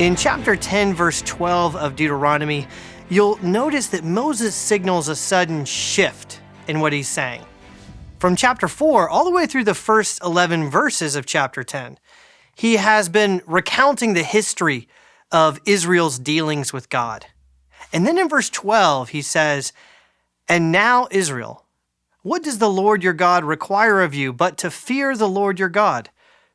In chapter 10, verse 12 of Deuteronomy, you'll notice that Moses signals a sudden shift in what he's saying. From chapter 4 all the way through the first 11 verses of chapter 10, he has been recounting the history of Israel's dealings with God. And then in verse 12, he says, "And now, Israel, what does the Lord your God require of you but to fear the Lord your God,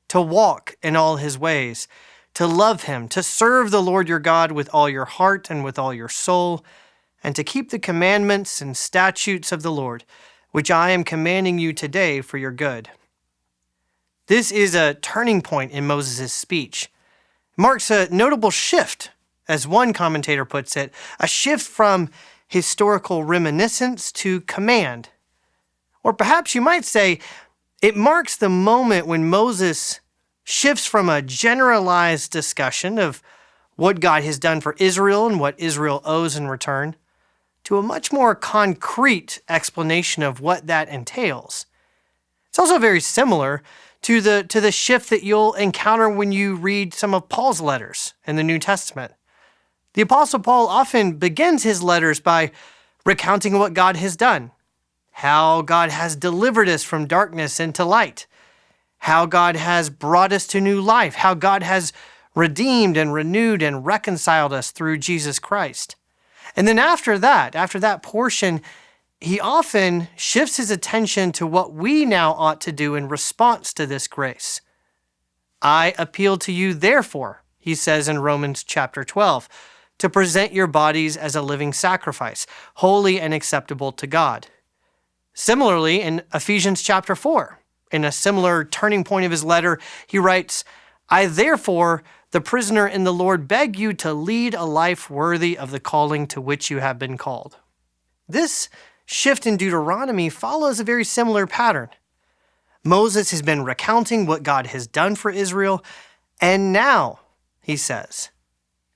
to walk in all his ways, to love him, to serve the Lord your God with all your heart and with all your soul, and to keep the commandments and statutes of the Lord, which I am commanding you today for your good." This is a turning point in Moses' speech. It marks a notable shift, as one commentator puts it, a shift from historical reminiscence to command. Or perhaps you might say, it marks the moment when Moses shifts from a generalized discussion of what God has done for Israel and what Israel owes in return, to a much more concrete explanation of what that entails. It's also very similar to the shift that you'll encounter when you read some of Paul's letters in the New Testament. The Apostle Paul often begins his letters by recounting what God has done, how God has delivered us from darkness into light, how God has brought us to new life, how God has redeemed and renewed and reconciled us through Jesus Christ. And then after that portion, he often shifts his attention to what we now ought to do in response to this grace. "I appeal to you, therefore," he says in Romans chapter 12, "to present your bodies as a living sacrifice, holy and acceptable to God." Similarly, in Ephesians chapter 4, in a similar turning point of his letter, he writes, "I therefore, the prisoner in the Lord, beg you to lead a life worthy of the calling to which you have been called." This shift in Deuteronomy follows a very similar pattern. Moses has been recounting what God has done for Israel, and now, he says,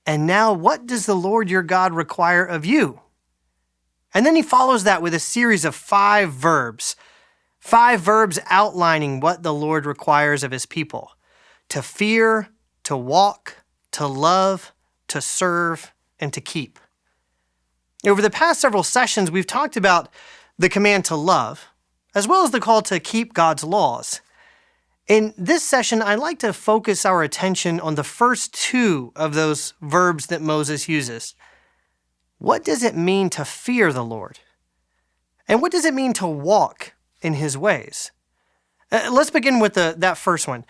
"And now what does the Lord your God require of you?" And then he follows that with a series of five verbs outlining what the Lord requires of his people: to fear, to walk, to love, to serve, and to keep. Over the past several sessions, we've talked about the command to love, as well as the call to keep God's laws. In this session, I'd like to focus our attention on the first two of those verbs that Moses uses. What does it mean to fear the Lord? And what does it mean to walk in his ways? Let's begin with that first one.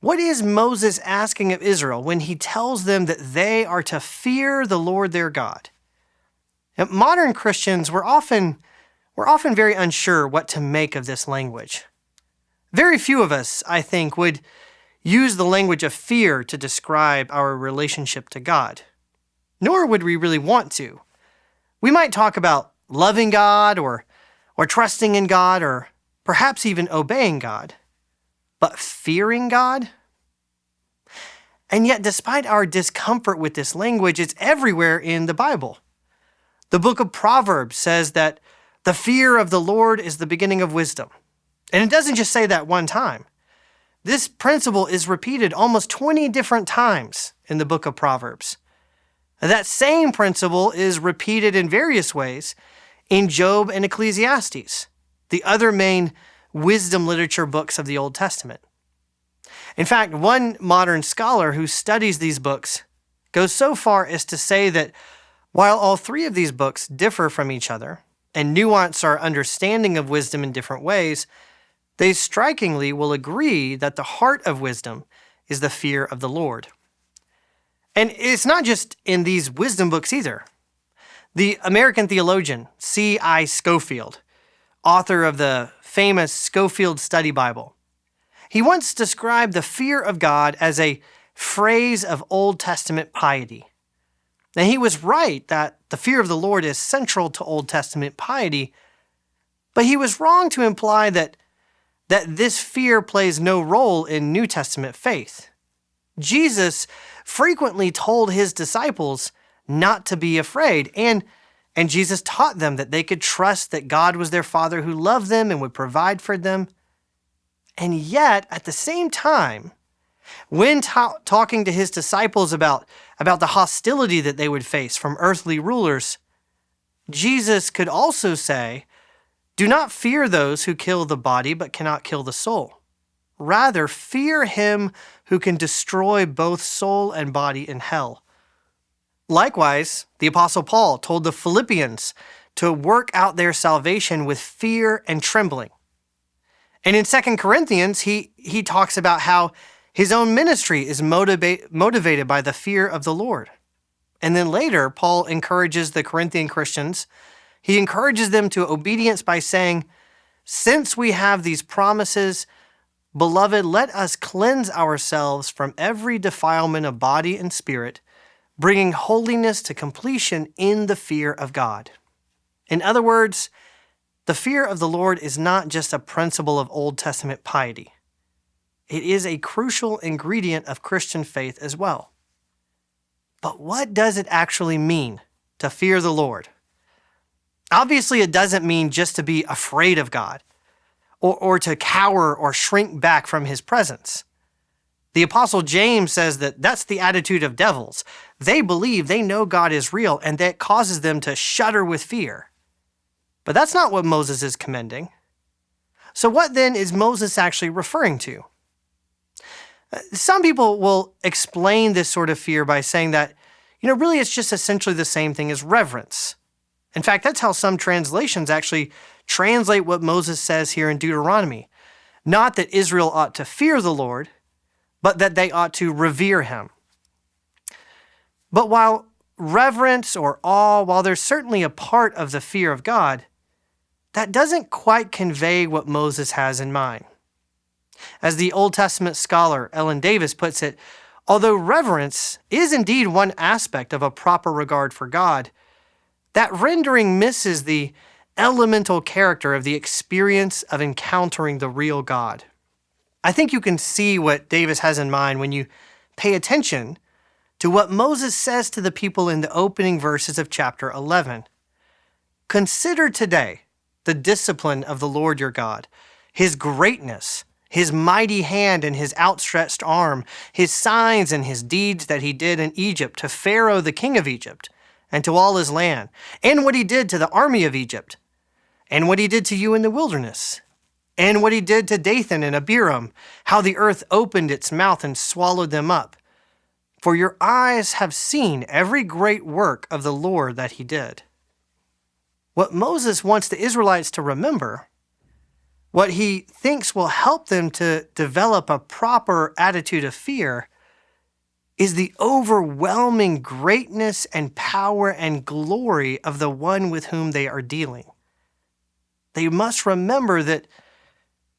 What is Moses asking of Israel when he tells them that they are to fear the Lord their God? Now, modern Christians, we're often very unsure what to make of this language. Very few of us, I think, would use the language of fear to describe our relationship to God. Nor would we really want to. We might talk about loving God or trusting in God or perhaps even obeying God. But fearing God? And yet, despite our discomfort with this language, it's everywhere in the Bible. The book of Proverbs says that the fear of the Lord is the beginning of wisdom. And it doesn't just say that one time. This principle is repeated almost 20 different times in the book of Proverbs. That same principle is repeated in various ways in Job and Ecclesiastes, the other main wisdom literature books of the Old Testament. In fact, one modern scholar who studies these books goes so far as to say that while all three of these books differ from each other and nuance our understanding of wisdom in different ways, they strikingly will agree that the heart of wisdom is the fear of the Lord. And it's not just in these wisdom books either. The American theologian C.I. Scofield, author of the famous Scofield Study Bible, he once described the fear of God as a phrase of Old Testament piety. Now, he was right that the fear of the Lord is central to Old Testament piety, but he was wrong to imply that this fear plays no role in New Testament faith. Jesus frequently told his disciples not to be afraid, and Jesus taught them that they could trust that God was their Father who loved them and would provide for them. And yet, at the same time, When talking to his disciples about the hostility that they would face from earthly rulers, Jesus could also say, "Do not fear those who kill the body but cannot kill the soul. Rather, fear him who can destroy both soul and body in hell." Likewise, the Apostle Paul told the Philippians to work out their salvation with fear and trembling. And in 2 Corinthians, he talks about how his own ministry is motivated by the fear of the Lord. And then later, Paul encourages the Corinthian Christians. He encourages them to obedience by saying, "Since we have these promises, beloved, let us cleanse ourselves from every defilement of body and spirit, bringing holiness to completion in the fear of God." In other words, the fear of the Lord is not just a principle of Old Testament piety. It is a crucial ingredient of Christian faith as well. But what does it actually mean to fear the Lord? Obviously, it doesn't mean just to be afraid of God or to cower or shrink back from his presence. The Apostle James says that that's the attitude of devils. They believe they know God is real, and that causes them to shudder with fear. But that's not what Moses is commending. So what then is Moses actually referring to? Some people will explain this sort of fear by saying that, really it's just essentially the same thing as reverence. In fact, that's how some translations actually translate what Moses says here in Deuteronomy. Not that Israel ought to fear the Lord, but that they ought to revere him. But while reverence or awe, while there's certainly a part of the fear of God, that doesn't quite convey what Moses has in mind. As the Old Testament scholar Ellen Davis puts it, although reverence is indeed one aspect of a proper regard for God, that rendering misses the elemental character of the experience of encountering the real God. I think you can see what Davis has in mind when you pay attention to what Moses says to the people in the opening verses of chapter 11. "Consider today the discipline of the Lord your God, his greatness, his mighty hand and his outstretched arm, his signs and his deeds that he did in Egypt to Pharaoh the king of Egypt and to all his land, and what he did to the army of Egypt, and what he did to you in the wilderness, and what he did to Dathan and Abiram, how the earth opened its mouth and swallowed them up. For your eyes have seen every great work of the Lord that he did." What Moses wants the Israelites to remember, what he thinks will help them to develop a proper attitude of fear, is the overwhelming greatness and power and glory of the one with whom they are dealing. They must remember that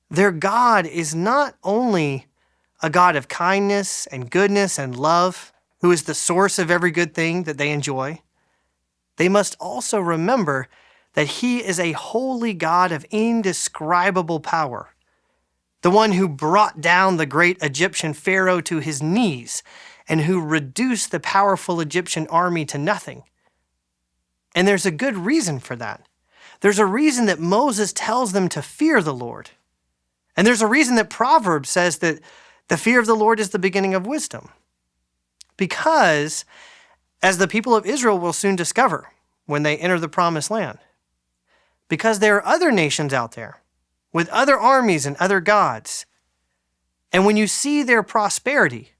their God is not only a God of kindness and goodness and love, who is the source of every good thing that they enjoy. They must also remember that he is a holy God of indescribable power, the one who brought down the great Egyptian Pharaoh to his knees and who reduced the powerful Egyptian army to nothing. And there's a good reason for that. There's a reason that Moses tells them to fear the Lord. And there's a reason that Proverbs says that the fear of the Lord is the beginning of wisdom. Because, as the people of Israel will soon discover when they enter the promised land, because there are other nations out there with other armies and other gods. And when you see their prosperity,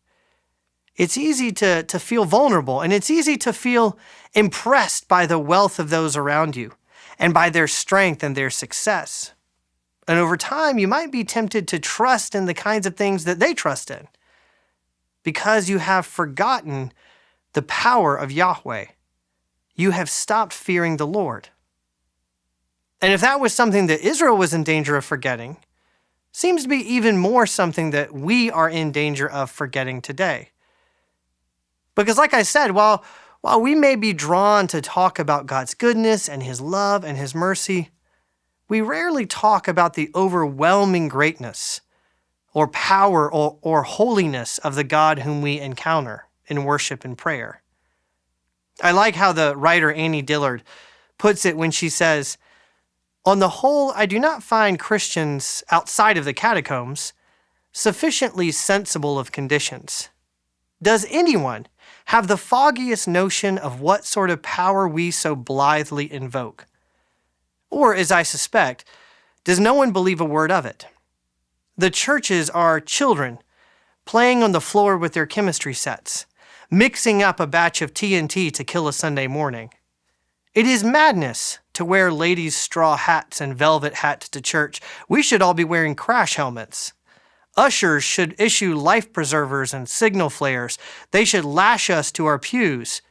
it's easy to feel vulnerable, and it's easy to feel impressed by the wealth of those around you and by their strength and their success. And over time, you might be tempted to trust in the kinds of things that they trust in because you have forgotten the power of Yahweh. You have stopped fearing the Lord. And if that was something that Israel was in danger of forgetting, seems to be even more something that we are in danger of forgetting today. Because like I said, while we may be drawn to talk about God's goodness and his love and his mercy, we rarely talk about the overwhelming greatness or power or holiness of the God whom we encounter in worship and prayer. I like how the writer Annie Dillard puts it when she says, "On the whole, I do not find Christians outside of the catacombs sufficiently sensible of conditions. Does anyone have the foggiest notion of what sort of power we so blithely invoke? Or, as I suspect, does no one believe a word of it? The churches are children playing on the floor with their chemistry sets, mixing up a batch of TNT to kill a Sunday morning. It is madness to wear ladies' straw hats and velvet hats to church. We should all be wearing crash helmets. Ushers should issue life preservers and signal flares. They should lash us to our pews.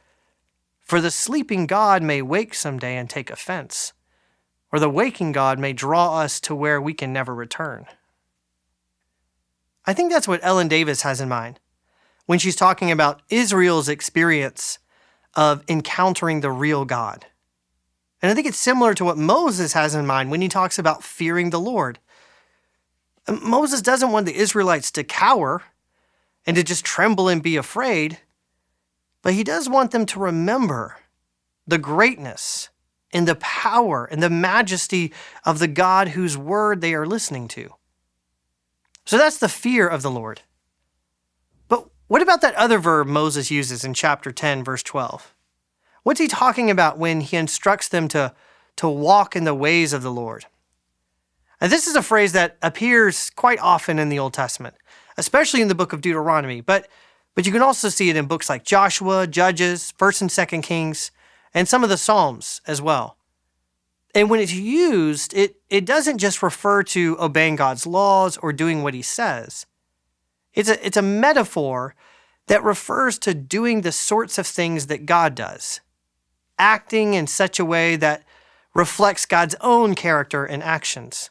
For the sleeping God may wake someday and take offense, or the waking God may draw us to where we can never return. I think that's what Ellen Davis has in mind when she's talking about Israel's experience of encountering the real God. And I think it's similar to what Moses has in mind when he talks about fearing the Lord. Moses doesn't want the Israelites to cower and to just tremble and be afraid, but he does want them to remember the greatness and the power and the majesty of the God whose word they are listening to. So that's the fear of the Lord. But what about that other verb Moses uses in chapter 10, verse 12? What's he talking about when he instructs them to walk in the ways of the Lord? And this is a phrase that appears quite often in the Old Testament, especially in the book of Deuteronomy, but you can also see it in books like Joshua, Judges, 1st and 2nd Kings, and some of the Psalms as well. And when it's used, it doesn't just refer to obeying God's laws or doing what he says. It's a metaphor that refers to doing the sorts of things that God does, acting in such a way that reflects God's own character and actions.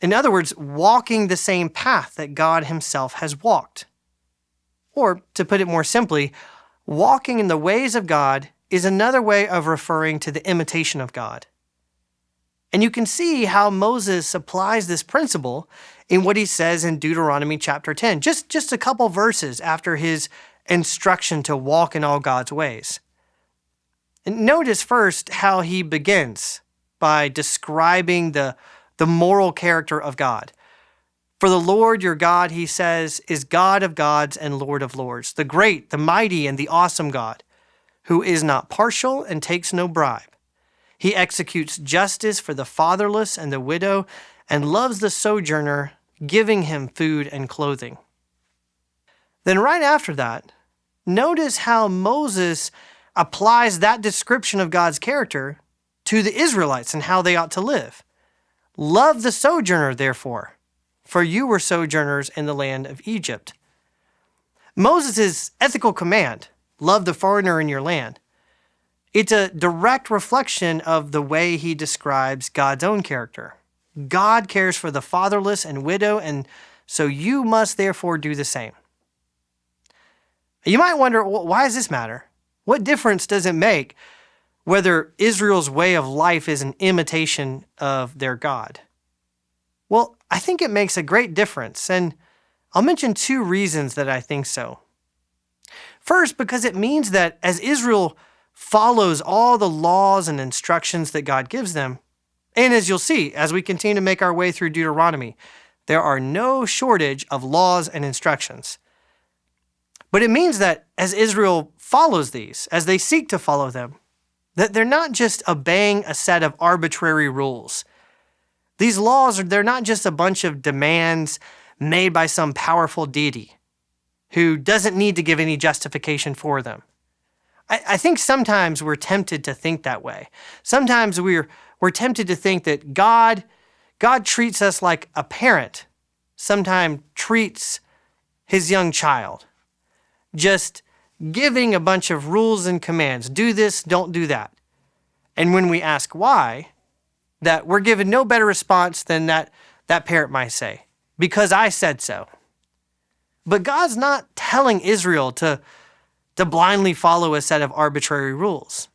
In other words, walking the same path that God himself has walked. Or, to put it more simply, walking in the ways of God is another way of referring to the imitation of God. And you can see how Moses applies this principle in what he says in Deuteronomy chapter 10, just a couple verses after his instruction to walk in all God's ways. And notice first how he begins by describing the moral character of God. For the Lord your God, he says, is God of gods and Lord of lords, the great, the mighty, and the awesome God, who is not partial and takes no bribe. He executes justice for the fatherless and the widow and loves the sojourner, giving him food and clothing. Then right after that, notice how Moses applies that description of God's character to the Israelites and how they ought to live. Love the sojourner, therefore, for you were sojourners in the land of Egypt. Moses' ethical command, love the foreigner in your land, it's a direct reflection of the way he describes God's own character. God cares for the fatherless and widow, and so you must therefore do the same. You might wonder, why does this matter? What difference does it make whether Israel's way of life is an imitation of their God? Well, I think it makes a great difference, and I'll mention two reasons that I think so. First, because it means that as Israel follows all the laws and instructions that God gives them, and as you'll see, as we continue to make our way through Deuteronomy, there are no shortage of laws and instructions. But it means that as Israel follows these, as they seek to follow them, that they're not just obeying a set of arbitrary rules. These laws, they're not just a bunch of demands made by some powerful deity who doesn't need to give any justification for them. I think sometimes we're tempted to think that way. Sometimes we're tempted to think that God treats us like a parent sometimes treats his young child, just giving a bunch of rules and commands. Do this, don't do that. And when we ask why, that we're given no better response than that parent might say, because I said so. But God's not telling Israel to blindly follow a set of arbitrary rules.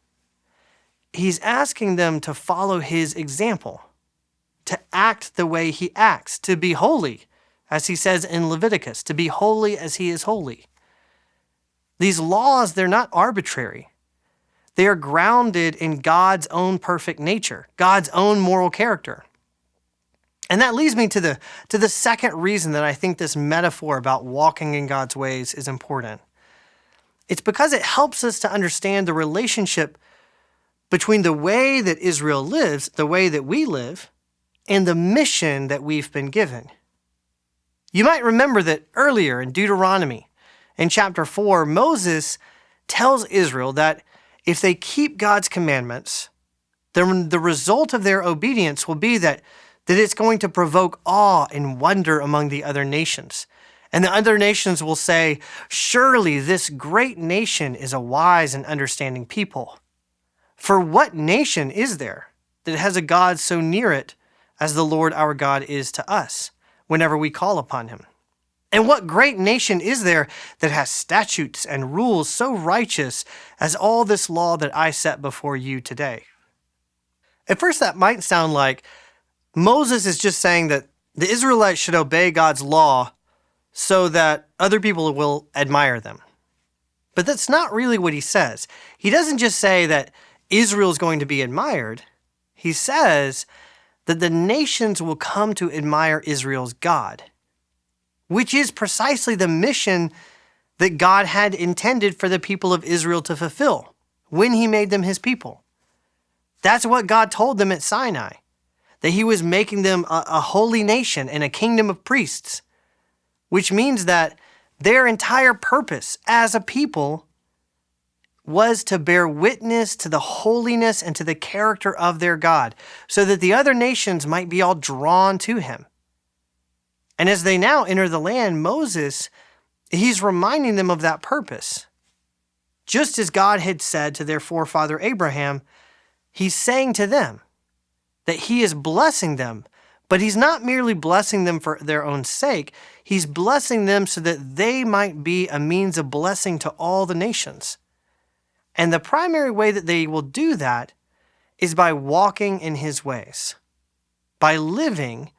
He's asking them to follow his example, to act the way he acts, to be holy, as he says in Leviticus, to be holy as he is holy. These laws, they're not arbitrary. They are grounded in God's own perfect nature, God's own moral character. And that leads me to the second reason that I think this metaphor about walking in God's ways is important. It's because it helps us to understand the relationship between the way that Israel lives, the way that we live, and the mission that we've been given. You might remember that earlier in Deuteronomy, in chapter 4, Moses tells Israel that if they keep God's commandments, then the result of their obedience will be that it's going to provoke awe and wonder among the other nations. And the other nations will say, surely this great nation is a wise and understanding people. For what nation is there that has a God so near it as the Lord our God is to us whenever we call upon him? And what great nation is there that has statutes and rules so righteous as all this law that I set before you today? At first, that might sound like Moses is just saying that the Israelites should obey God's law so that other people will admire them. But that's not really what he says. He doesn't just say that Israel is going to be admired. He says that the nations will come to admire Israel's God, which is precisely the mission that God had intended for the people of Israel to fulfill when he made them his people. That's what God told them at Sinai, that he was making them a holy nation and a kingdom of priests, which means that their entire purpose as a people was to bear witness to the holiness and to the character of their God, so that the other nations might be all drawn to him. And as they now enter the land, Moses, he's reminding them of that purpose. Just as God had said to their forefather Abraham, he's saying to them that he is blessing them, but he's not merely blessing them for their own sake. He's blessing them so that they might be a means of blessing to all the nations. And the primary way that they will do that is by walking in his ways, by living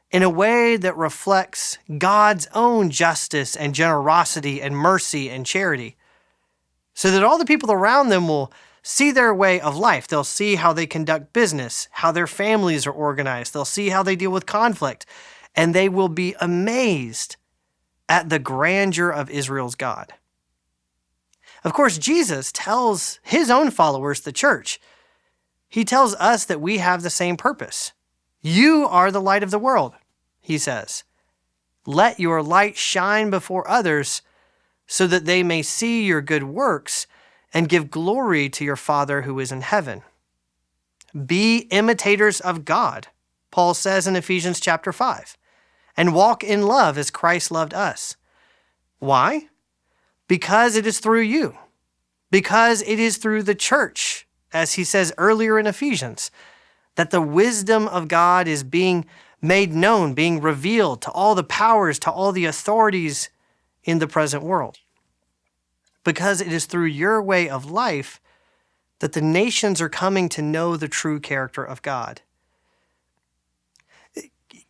in a way that reflects God's own justice and generosity and mercy and charity, so that all the people around them will see their way of life. They'll see how they conduct business, how their families are organized. They'll see how they deal with conflict, and they will be amazed at the grandeur of Israel's God. Of course, Jesus tells his own followers, the church, he tells us that we have the same purpose. You are the light of the world, he says. Let your light shine before others so that they may see your good works and give glory to your Father who is in heaven. Be imitators of God, Paul says in Ephesians chapter 5, and walk in love as Christ loved us. Why? Because it is through you. Because it is through the church, as he says earlier in Ephesians, that the wisdom of God is being made known, being revealed to all the powers, to all the authorities in the present world. Because it is through your way of life that the nations are coming to know the true character of God.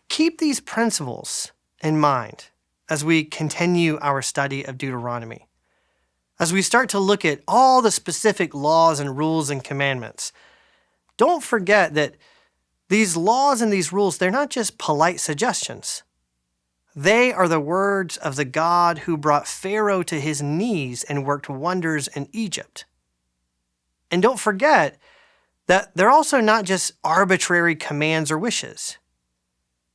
Keep these principles in mind as we continue our study of Deuteronomy. As we start to look at all the specific laws and rules and commandments, don't forget that these laws and these rules, they're not just polite suggestions. They are the words of the God who brought Pharaoh to his knees and worked wonders in Egypt. And don't forget that they're also not just arbitrary commands or wishes.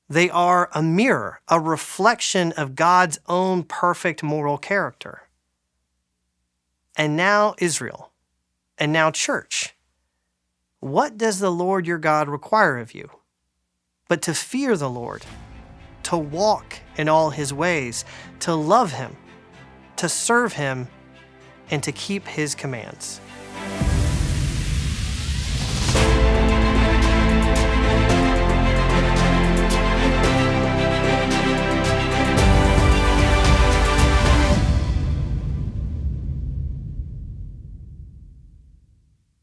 They are a mirror, a reflection of God's own perfect moral character. And now Israel, and now church. What does the Lord your God require of you? But to fear the Lord, to walk in all his ways, to love him, to serve him, and to keep his commands.